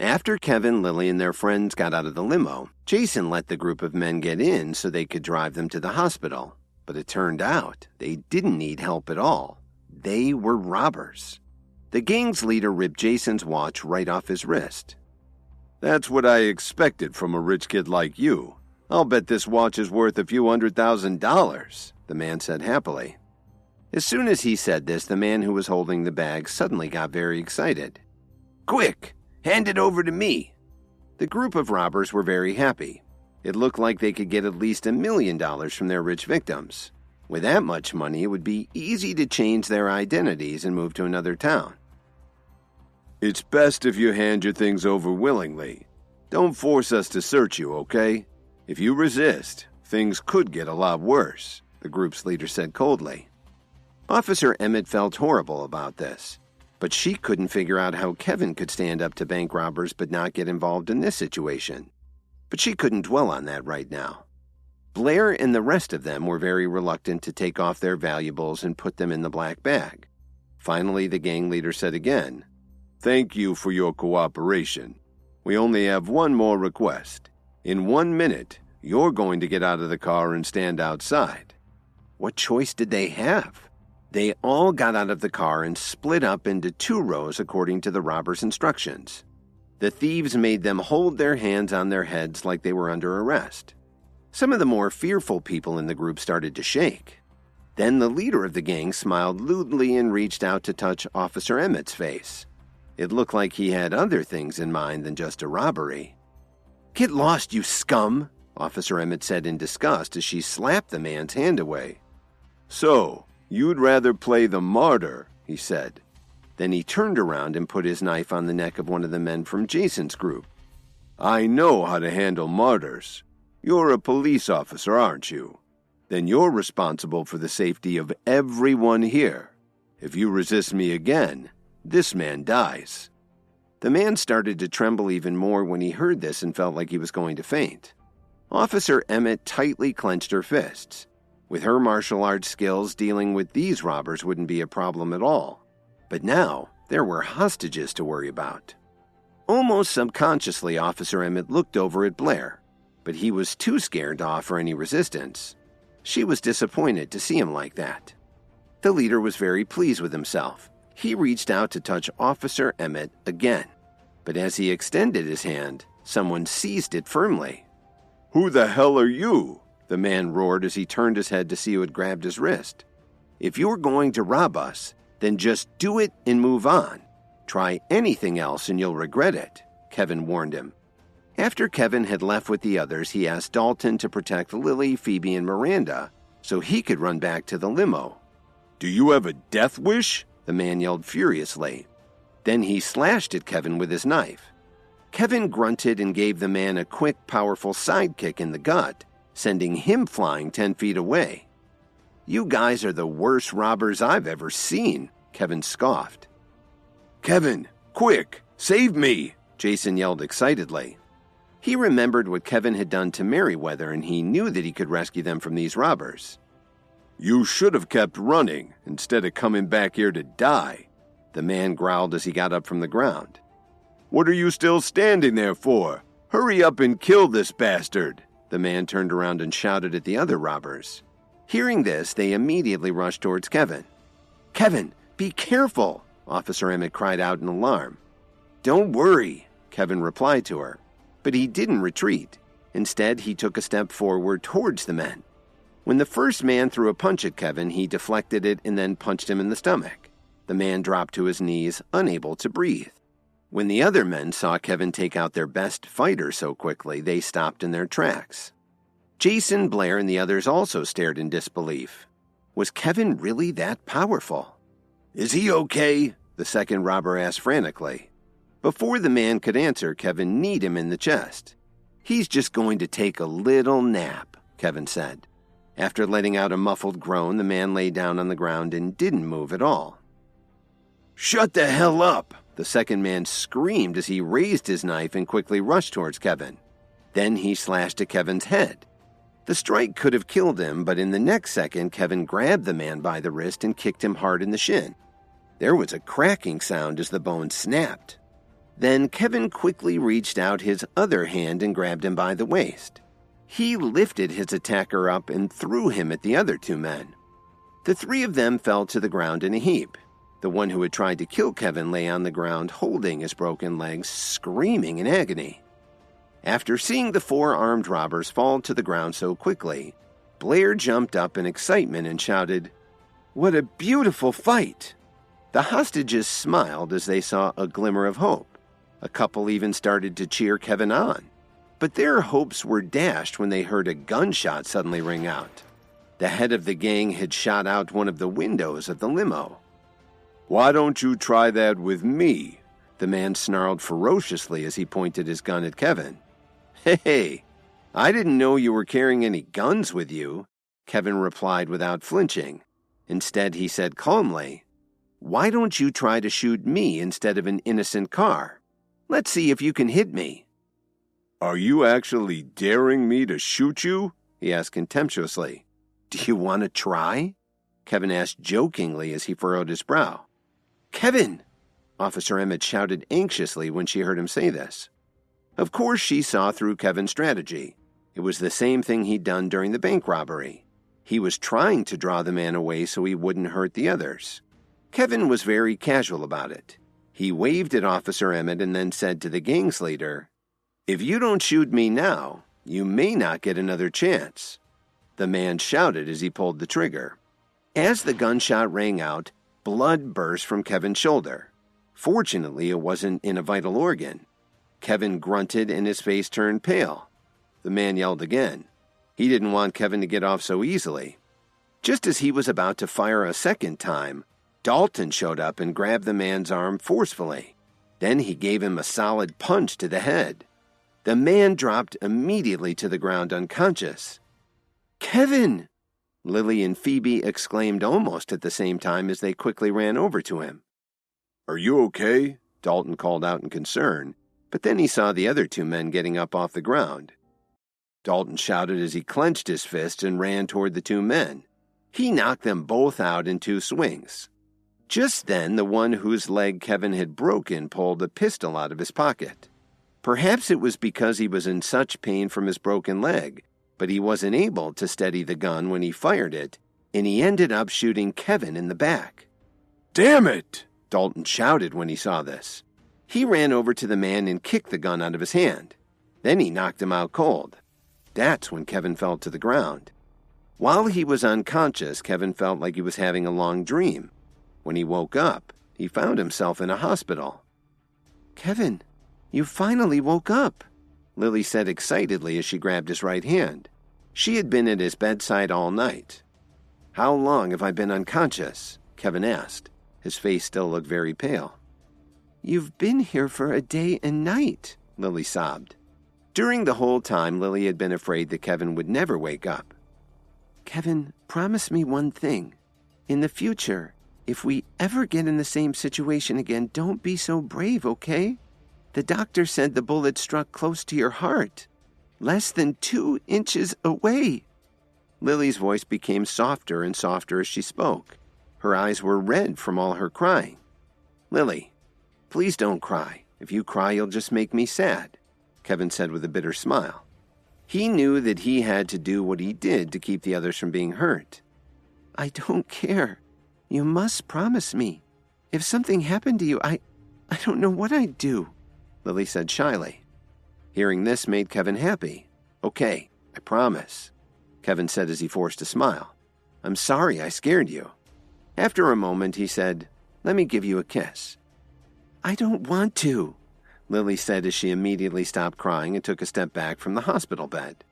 After Kevin, Lily, and their friends got out of the limo, Jason let the group of men get in so they could drive them to the hospital. But it turned out they didn't need help at all. They were robbers. The gang's leader ripped Jason's watch right off his wrist. "That's what I expected from a rich kid like you. I'll bet this watch is worth a few $100,000, the man said happily. As soon as he said this, the man who was holding the bag suddenly got very excited. "Quick, hand it over to me." The group of robbers were very happy. It looked like they could get at least $1 million from their rich victims. With that much money, it would be easy to change their identities and move to another town. "It's best if you hand your things over willingly. Don't force us to search you, okay? If you resist, things could get a lot worse," the group's leader said coldly. Officer Emmett felt horrible about this, but she couldn't figure out how Kevin could stand up to bank robbers but not get involved in this situation. But she couldn't dwell on that right now. Blair and the rest of them were very reluctant to take off their valuables and put them in the black bag. Finally, the gang leader said again, "Thank you for your cooperation. We only have one more request. In 1 minute, you're going to get out of the car and stand outside." What choice did they have? They all got out of the car and split up into 2 rows according to the robbers' instructions. The thieves made them hold their hands on their heads like they were under arrest. Some of the more fearful people in the group started to shake. Then the leader of the gang smiled lewdly and reached out to touch Officer Emmett's face. It looked like he had other things in mind than just a robbery. "Get lost, you scum," Officer Emmett said in disgust as she slapped the man's hand away. "So, you'd rather play the martyr," he said. Then he turned around and put his knife on the neck of one of the men from Jason's group. "I know how to handle martyrs. You're a police officer, aren't you? Then you're responsible for the safety of everyone here. If you resist me again, this man dies." The man started to tremble even more when he heard this and felt like he was going to faint. Officer Emmett tightly clenched her fists. With her martial arts skills, dealing with these robbers wouldn't be a problem at all. But now, there were hostages to worry about. Almost subconsciously, Officer Emmett looked over at Blair, but he was too scared to offer any resistance. She was disappointed to see him like that. The leader was very pleased with himself. He reached out to touch Officer Emmett again, but as he extended his hand, someone seized it firmly. "Who the hell are you?" the man roared as he turned his head to see who had grabbed his wrist. "If you're going to rob us, then just do it and move on. Try anything else and you'll regret it," Kevin warned him. After Kevin had left with the others, he asked Dalton to protect Lily, Phoebe, and Miranda so he could run back to the limo. "Do you have a death wish?" the man yelled furiously. Then he slashed at Kevin with his knife. Kevin grunted and gave the man a quick, powerful sidekick in the gut, sending him flying 10 feet away. "You guys are the worst robbers I've ever seen," Kevin scoffed. "Kevin, quick, save me!" Jason yelled excitedly. He remembered what Kevin had done to Merriweather, and he knew that he could rescue them from these robbers. "You should have kept running instead of coming back here to die," the man growled as he got up from the ground. "What are you still standing there for? Hurry up and kill this bastard!" The man turned around and shouted at the other robbers. Hearing this, they immediately rushed towards Kevin. "Kevin, be careful!" Officer Emmett cried out in alarm. "Don't worry," Kevin replied to her. But he didn't retreat. Instead, he took a step forward towards the men. When the first man threw a punch at Kevin, he deflected it and then punched him in the stomach. The man dropped to his knees, unable to breathe. When the other men saw Kevin take out their best fighter so quickly, they stopped in their tracks. Jason, Blair, and the others also stared in disbelief. Was Kevin really that powerful? "Is he okay?" the second robber asked frantically. Before the man could answer, Kevin kneed him in the chest. "He's just going to take a little nap," Kevin said. After letting out a muffled groan, the man lay down on the ground and didn't move at all. "Shut the hell up!" the second man screamed as he raised his knife and quickly rushed towards Kevin. Then he slashed at Kevin's head. The strike could have killed him, but in the next second, Kevin grabbed the man by the wrist and kicked him hard in the shin. There was a cracking sound as the bone snapped. Then Kevin quickly reached out his other hand and grabbed him by the waist. He lifted his attacker up and threw him at the other two men. The three of them fell to the ground in a heap. The one who had tried to kill Kevin lay on the ground holding his broken legs, screaming in agony. After seeing the four armed robbers fall to the ground so quickly, Blair jumped up in excitement and shouted, "What a beautiful fight!" The hostages smiled as they saw a glimmer of hope. A couple even started to cheer Kevin on. But their hopes were dashed when they heard a gunshot suddenly ring out. The head of the gang had shot out one of the windows of the limo. "Why don't you try that with me?" The man snarled ferociously as he pointed his gun at Kevin. "Hey, I didn't know you were carrying any guns with you," Kevin replied without flinching. Instead, he said calmly, "Why don't you try to shoot me instead of an innocent car? Let's see if you can hit me." "Are you actually daring me to shoot you?" he asked contemptuously. "Do you want to try?" Kevin asked jokingly as he furrowed his brow. "Kevin!" Officer Emmett shouted anxiously when she heard him say this. Of course, she saw through Kevin's strategy. It was the same thing he'd done during the bank robbery. He was trying to draw the man away so he wouldn't hurt the others. Kevin was very casual about it. He waved at Officer Emmett and then said to the gang's leader, "If you don't shoot me now, you may not get another chance." The man shouted as he pulled the trigger. As the gunshot rang out, blood burst from Kevin's shoulder. Fortunately, it wasn't in a vital organ. Kevin grunted and his face turned pale. The man yelled again. He didn't want Kevin to get off so easily. Just as he was about to fire a second time, Dalton showed up and grabbed the man's arm forcefully. Then he gave him a solid punch to the head. The man dropped immediately to the ground unconscious. "Kevin!" Lily and Phoebe exclaimed almost at the same time as they quickly ran over to him. "Are you okay?" Dalton called out in concern, but then he saw the other two men getting up off the ground. Dalton shouted as he clenched his fist and ran toward the two men. He knocked them both out in two swings. Just then, the one whose leg Kevin had broken pulled a pistol out of his pocket. Perhaps it was because he was in such pain from his broken leg, but he wasn't able to steady the gun when he fired it, and he ended up shooting Kevin in the back. "Damn it!" Dalton shouted when he saw this. He ran over to the man and kicked the gun out of his hand. Then he knocked him out cold. That's when Kevin fell to the ground. While he was unconscious, Kevin felt like he was having a long dream. When he woke up, he found himself in a hospital. "Kevin, you finally woke up," Lily said excitedly as she grabbed his right hand. She had been at his bedside all night. "How long have I been unconscious?" Kevin asked. His face still looked very pale. "You've been here for a day and night," Lily sobbed. During the whole time, Lily had been afraid that Kevin would never wake up. "Kevin, promise me one thing. In the future, if we ever get in the same situation again, don't be so brave, okay? The doctor said the bullet struck close to your heart, less than 2 inches away." Lily's voice became softer and softer as she spoke. Her eyes were red from all her crying. "Lily, please don't cry. If you cry, you'll just make me sad," Kevin said with a bitter smile. He knew that he had to do what he did to keep the others from being hurt. "I don't care. You must promise me. If something happened to you, I don't know what I'd do," Lily said shyly. Hearing this made Kevin happy. "Okay, I promise," Kevin said as he forced a smile. "I'm sorry I scared you." After a moment, he said, "Let me give you a kiss." "I don't want to," Lily said as she immediately stopped crying and took a step back from the hospital bed.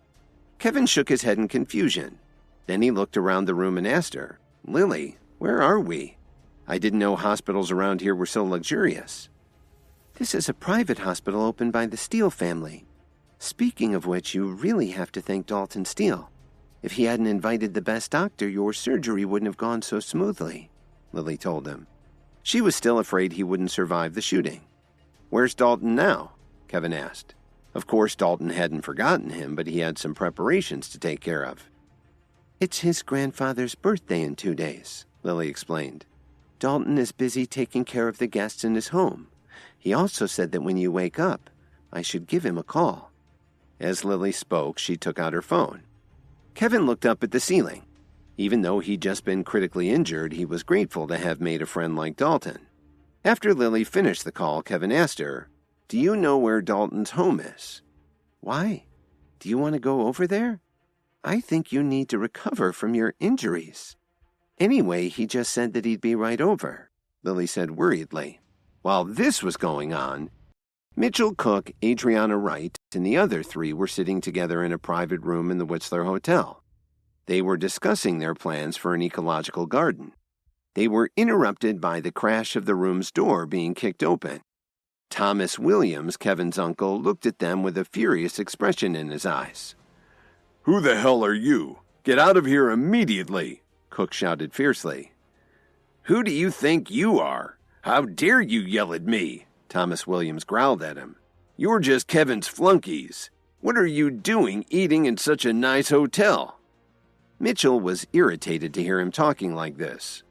Kevin shook his head in confusion. Then he looked around the room and asked her, "Lily, where are we? I didn't know hospitals around here were so luxurious." "This is a private hospital opened by the Steele family. Speaking of which, you really have to thank Dalton Steele. If he hadn't invited the best doctor, your surgery wouldn't have gone so smoothly," Lily told him. She was still afraid he wouldn't survive the shooting. "Where's Dalton now?" Kevin asked. Of course, Dalton hadn't forgotten him, but he had some preparations to take care of. "It's his grandfather's birthday in 2 days," Lily explained. "Dalton is busy taking care of the guests in his home. He also said that when you wake up, I should give him a call. As Lily spoke, she took out her phone. Kevin looked up at the ceiling. Even though he'd just been critically injured, he was grateful to have made a friend like Dalton. After Lily finished the call, Kevin asked her, "Do you know where Dalton's home is?" "Why? Do you want to go over there?" "I think you need to recover from your injuries." "Anyway, he just said that he'd be right over," Lily said worriedly. While this was going on, Mitchell Cook, Adriana Wright, and the other three were sitting together in a private room in the Whistler Hotel. They were discussing their plans for an ecological garden. They were interrupted by the crash of the room's door being kicked open. Thomas Williams, Kevin's uncle, looked at them with a furious expression in his eyes. "Who the hell are you? Get out of here immediately!" Cook shouted fiercely. "Who do you think you are? How dare you yell at me?" Thomas Williams growled at him. "You're just Kevin's flunkies. What are you doing eating in such a nice hotel?" Mitchell was irritated to hear him talking like this.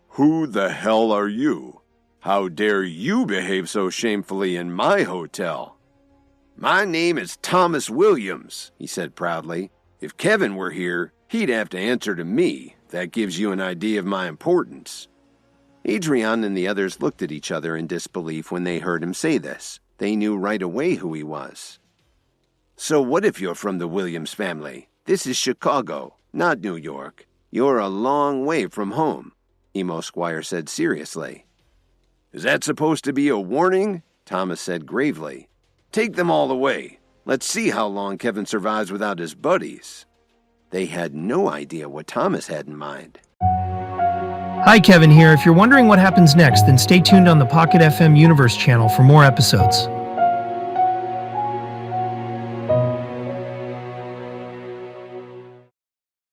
"Who the hell are you? How dare you behave so shamefully in my hotel?" "My name is Thomas Williams," he said proudly. "If Kevin were here, he'd have to answer to me. That gives you an idea of my importance." Adrian and the others looked at each other in disbelief when they heard him say this. They knew right away who he was. "So what if you're from the Williams family? This is Chicago, not New York. You're a long way from home," Emo Squire said seriously. "Is that supposed to be a warning?" Thomas said gravely. "Take them all away. Let's see how long Kevin survives without his buddies." They had no idea what Thomas had in mind. Hi, Kevin here. If you're wondering what happens next, then stay tuned on the Pocket FM Universe channel for more episodes.